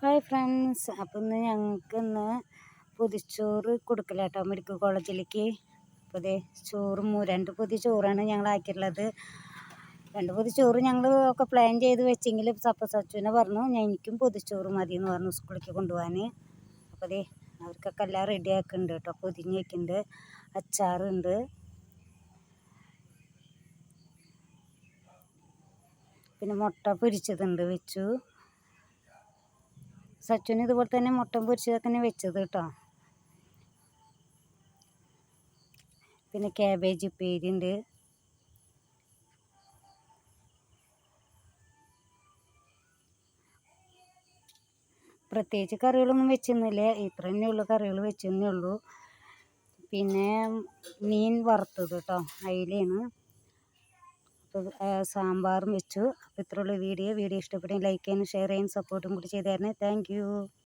Hi friends, അപ്പോൾ ഇന്ന് പൊതിച്ചോറ് കൊടുക്കലാട്ടോ മെഡിക്കൽ കോളേജിലേക്ക്. അപ്പോൾ അതേ ചോറും 2 പൊതി ചോറാണ് ഞങ്ങൾ ആക്കിയിട്ടുള്ളത്. 2 പൊതി ചോറ് ഞങ്ങൾ ഒക്കെ പ്ലാൻ ചെയ്ത് വെച്ചെങ്കിൽ സച്ചുവിനെ പറഞ്ഞു എനിക്കും പൊതിച്ചോറ് മതി എന്ന് പറഞ്ഞു സ്കൂളിലേക്ക് കൊണ്ടുപോകാൻ. അപ്പോൾ അതേ അവർക്കൊക്കെ എല്ലാം റെഡി ആക്കുന്നുണ്ട് കേട്ടോ. പൊതിഞ്ഞ് വയ്ക്കുന്നുണ്ട്, അച്ചാറുണ്ട്, പിന്നെ മുട്ട പൊരിച്ചതുണ്ട് വെച്ചു. സച്ചുവിന് ഇതുപോലെ തന്നെ മുട്ട പൊരിച്ചതൊക്കെ തന്നെ വെച്ചത് കേട്ടോ. പിന്നെ ക്യാബേജ് ഉപ്പേരി ഉണ്ട്. പ്രത്യേകിച്ച് കറികളൊന്നും വെച്ചൊന്നുമില്ല, ഇത്ര തന്നെയുള്ളൂ കറികൾ വെച്ചെന്നേ ഉള്ളൂ. പിന്നെ മീൻ വറുത്തത് കേട്ടോ, അയിലയാണ്. അപ്പോൾ സാമ്പാറും വെച്ചു. അപ്പോൾ ഇത്രയുള്ള വീഡിയോ ഇഷ്ടപ്പെട്ടെങ്കിൽ ലൈക്ക് ചെയ്യാനും ഷെയർ ചെയ്യാനും സപ്പോർട്ടും കൂടി ചെയ്ത് തരണേ. Thank you.